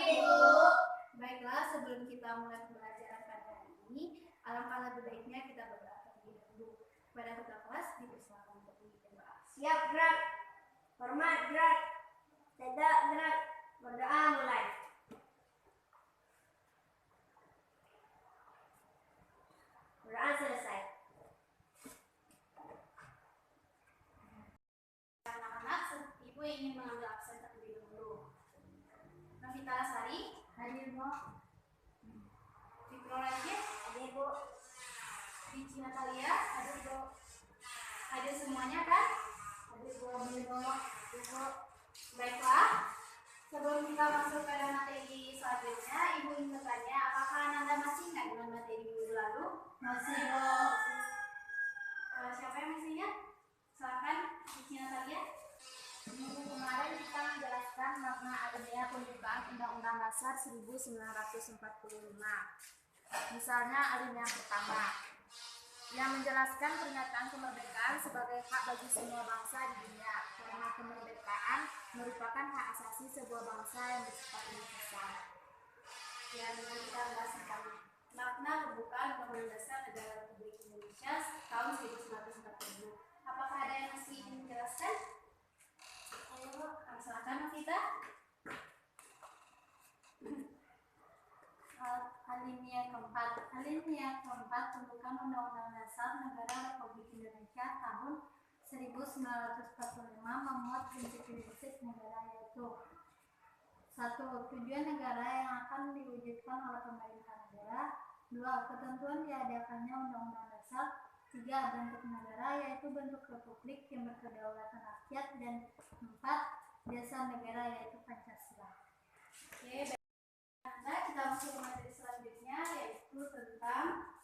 Ibu. Baiklah, sebelum kita mulai pembelajaran pada hari ini, alangkah lebih baiknya kita berdoa terlebih dahulu. Kepada ketua kelas, dipersilakan untuk berdoa. Siap, gerak. Hormat, gerak. Tidak, gerak. Berdoa mulai. Berdoa selesai. Anak-anak, Ibu ingin mengambil absen terlebih dahulu. Novita Lasari, hadir Bu. Fitro Rajin, Hadir, Bu. Vici Natalia, hadir Bu. Hadir semuanya kan? Hadir Bu. Hadir Bu. Baiklah, sebelum kita masuk pada materi selanjutnya, Ibu ingin bertanya, apakah Anda masih ingat dengan materi minggu lalu? Masih Bu. Siapa yang masih ingat? Silakan, Vici Natalia. Minggu kemarin kita menjelaskan makna alinea pembukaan Undang-Undang Dasar 1945. Misalnya alinea pertama yang menjelaskan pernyataan kemerdekaan sebagai hak bagi semua bangsa di dunia, karena kemerdekaan merupakan hak asasi sebuah bangsa yang bersifat universal. Yang kita bahas tentang makna pembukaan Undang-Undang Dasar Negara Republik Indonesia tahun 1945. Apakah ada yang masih ingin menjelaskan? Silakan Novita. Alinea keempat pembukaan Undang-Undang Dasar Negara Republik Indonesia tahun 1945 memuat prinsip-prinsip negara, yaitu 1. Tujuan negara yang akan diwujudkan oleh pemerintah negara. 2. Ketentuan diadakannya Undang-Undang Dasar. 3. Bentuk negara, yaitu bentuk republik yang berkedaulatan rakyat. Dan 4. Dasar negara, yaitu Pancasila. Oke, baik. Kita masuk ke materi selanjutnya, yaitu tentang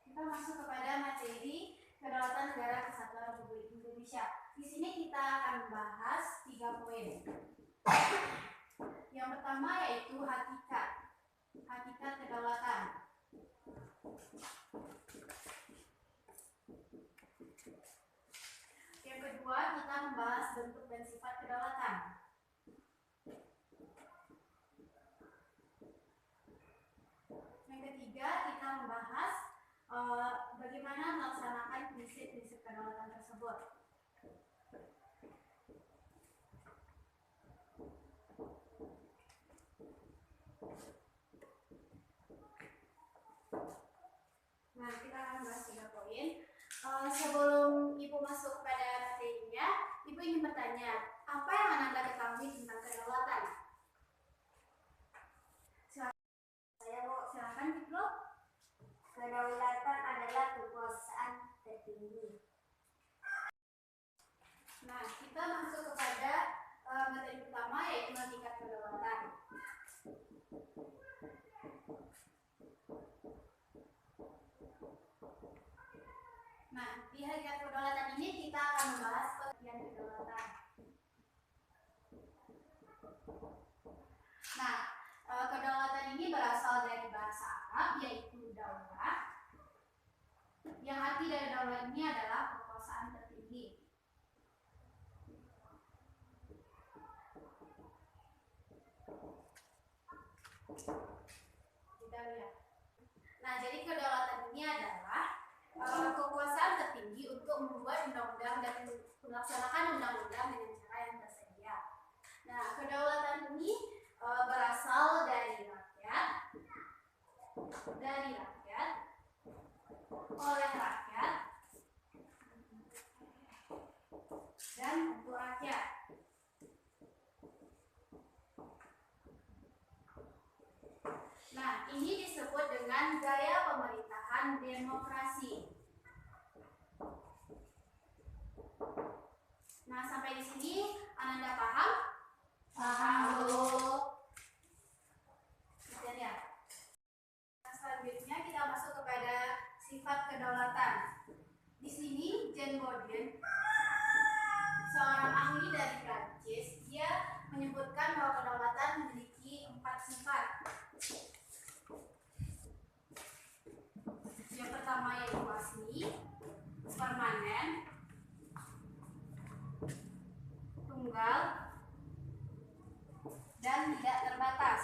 kita masuk kepada materi kedaulatan negara kesatuan Republik Indonesia. Di sini kita akan bahas 3 poin. Yang pertama yaitu hakikat kedaulatan. Yang kedua kita membahas bentuk dan sifat kedaulatan. Yang ketiga kita membahas bagaimana melaksanakan prinsip-prinsip kedaulatan tersebut. Nah, kita akan bahas 3 poin. Sebelum Ibu masuk kepada materinya, Ibu ingin bertanya, apa yang Anda ketahui tentang kedaulatan? Silakan Fitro. Kedaulatan adalah kekuasaan tertinggi. Nah, kita masuk kepada materi pertama, yaitu hakikat kedaulatan. Nah, di hakikat kedaulatan ini kita akan membahas pengertian kedaulatan. Nah, kedaulatan ini berasal dari bahasa Arab, yaitu daulah. Yang arti dari daulah ini adalah kekuasaan tertinggi. Kita lihat. Nah, jadi kedaulatan ini adalah kekuasaan tertinggi untuk membuat undang-undang dan melaksanakan undang-undang dengan cara yang tersedia. Nah, kedaulatan ini berasal dari rakyat, oleh rakyat, dan untuk rakyat. Nah, ini disebut dengan gaya pemerintahan demokrasi. Nah, sampai di sini Anda paham? Paham, Bu. Kita lihat. Nah, selanjutnya kita masuk kepada sifat kedaulatan. Di sini Jean Bodin, seorang ahli dari Prancis, dia menyebutkan bahwa kedaulatan memiliki 4 sifat. permanen, tunggal, dan tidak terbatas.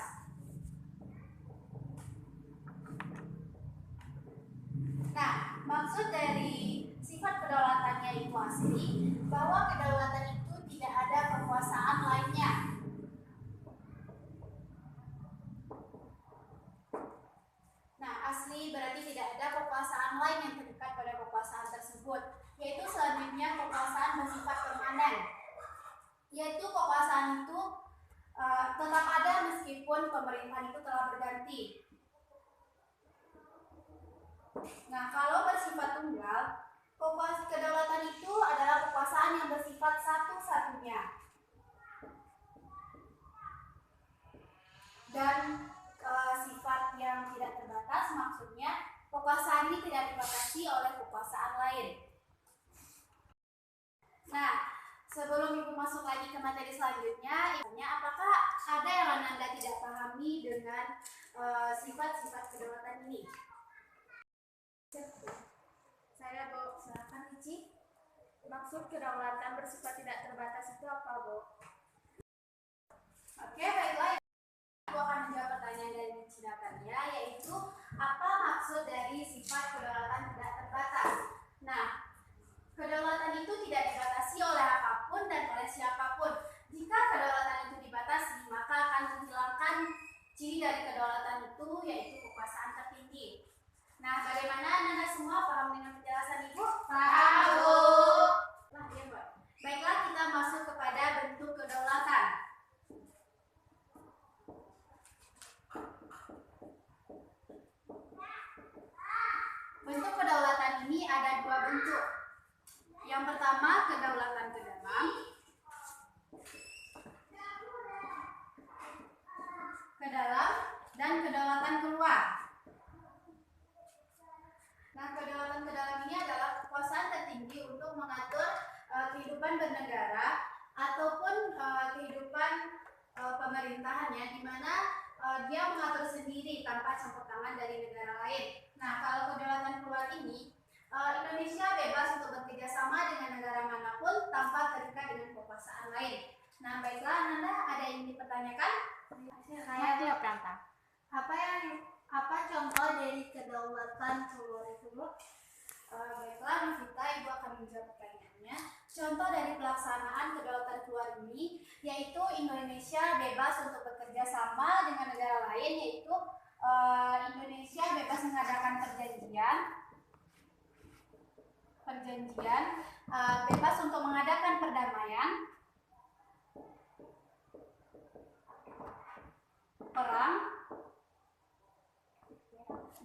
Nah, maksud dari sifat kedaulatannya itu asli, bahwa kedaulatan itu tidak ada kekuasaan lainnya. Nah, asli berarti tidak ada kekuasaan lain yang terikat pada kekuasaan tersebut, yaitu selanjutnya kekuasaan bersifat permanen, yaitu kekuasaan itu tetap ada meskipun pemerintahan itu telah berganti. Nah, kalau bersifat tunggal, kedaulatan itu adalah kekuasaan yang bersifat satu-satunya. Dan sifat yang tidak terbatas maksudnya kekuasaan ini tidak dibatasi oleh kekuasaan lain. Nah, sebelum Ibu masuk lagi ke materi selanjutnya, apakah ada yang Anda tidak pahami dengan sifat-sifat kedaulatan ini? Saya, Bu. Silakan, Cici. Maksud kedaulatan bersifat tidak terbatas itu apa, Bu? Oke, baiklah. Ibu akan menjawab pertanyaan dari Cici Natalia, yaitu apa maksud dari sifat kedaulatan tidak terbatas? Nah, kedaulatan itu tidak dibatasi oleh apapun dan oleh siapapun. Jika kedaulatan itu dibatasi, maka akan menghilangkan ciri dari kedaulatan itu, yaitu kekuasaan tertinggi. Nah, bagaimana Anda semua paham dengan penjelasan Ibu? Paham, Bu. Nah, ya, Bu. Baiklah, kita masuk kepada bentuk kedaulatan. Bentuk kedaulatan ini ada dua bentuk. Yang pertama, kedaulatan ke dalam. Dan kedaulatan keluar. Nah, kedaulatan ke dalam ini adalah kekuasaan tertinggi untuk mengatur kehidupan bernegara ataupun kehidupan pemerintahannya, di mana dia mengatur sendiri tanpa campur tangan dari negara lain. Nah, kalau kedaulatan keluar ini, Indonesia bebas untuk bekerja sama dengan negara manapun tanpa terikat dengan kekuasaan lain. Nah, baiklah, Nanda, ada yang dipertanyakan? Saya jawab, Ranta. Apa contoh dari kedaulatan keluar itu, Bu? Baiklah, Novita, Ibu akan menjawab pertanyaannya. Contoh dari pelaksanaan kedaulatan keluar ini, yaitu Indonesia bebas untuk bekerja sama dengan negara lain, yaitu Indonesia bebas mengadakan perjanjian, bebas untuk mengadakan perdamaian, perang,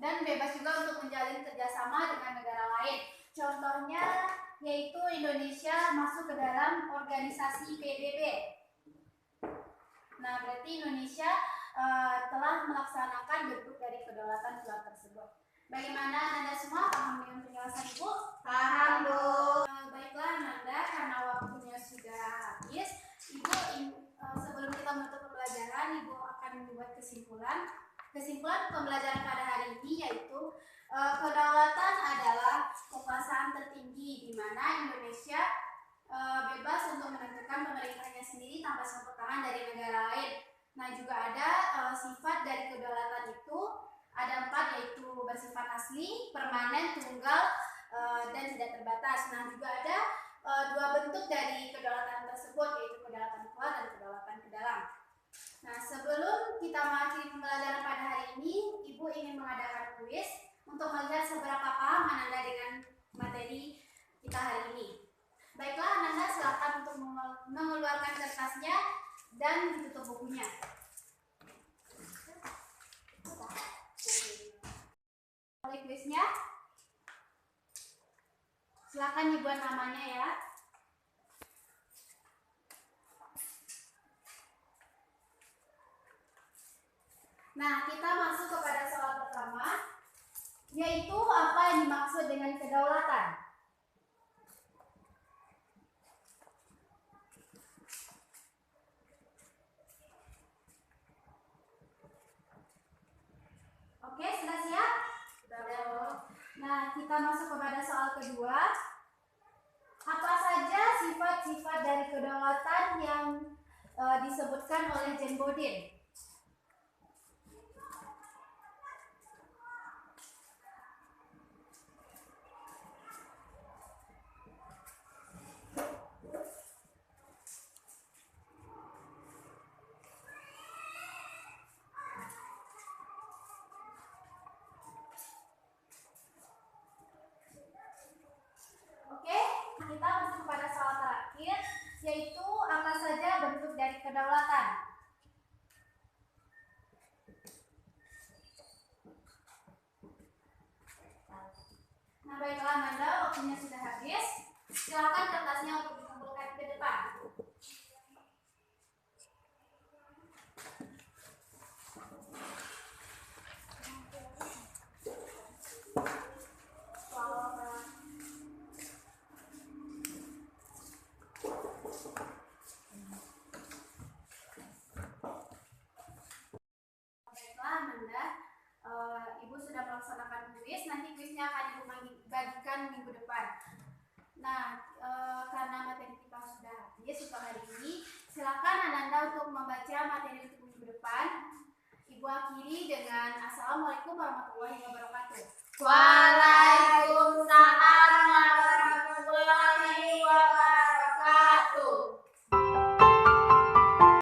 dan bebas juga untuk menjalin kerjasama dengan negara lain. Contohnya yaitu Indonesia masuk ke dalam organisasi PBB. Nah, berarti Indonesia telah melaksanakan bentuk dari kedaulatan keluar tersebut. Bagaimana Nanda semua paham dengan penjelasan Ibu? Paham, Bu. Baiklah Nanda, karena waktunya sudah habis, Ibu sebelum kita menutup pembelajaran, Ibu akan membuat kesimpulan. Kesimpulan pembelajaran pada hari ini yaitu kedaulatan adalah kekuasaan tertinggi, di mana Indonesia bebas untuk menentukan pemerintahnya sendiri tanpa campur tangan dari negara lain. Nah, juga ada sifat dari kedaulatan itu ada 4, yaitu bersifat asli, permanen, tunggal, dan tidak terbatas. Nah, juga ada 2 bentuk dari kedaulatan tersebut, yaitu kedaulatan keluar dan kedaulatan ke dalam. Nah, sebelum kita mengakhiri pembelajaran pada hari ini, Ibu ingin mengadakan kuis untuk melihat seberapa paham Ananda dengan materi kita hari ini. Baiklah, Ananda silakan untuk mengeluarkan kertasnya dan ditutup bukunya. Oleh kuisnya, silakan dibuat namanya ya. Nah, kita masuk kepada soal pertama, yaitu apa yang dimaksud dengan kedaulatan. Oke, sudah siap? Sudah. Nah, kita masuk kepada soal kedua, diteruskan oleh Jen Bodin. Oke, kita masuk kepada soal terakhir, yaitu apa saja bentuk dari kedaulatan. Nah, baiklah Amanda, waktunya sudah habis. Silakan kertasnya untuk dikumpulkan ke depan. Baiklah Amanda, Ibu sudah melaksanakan kuis. Nanti kuisnya akan Ibu bagikan minggu depan. Nah, karena materi kita sudah habis untuk hari ini, silakan Ananda untuk membaca materi untuk minggu depan. Ibu akhiri dengan Assalamualaikum warahmatullahi wabarakatuh. Waalaikumsalam.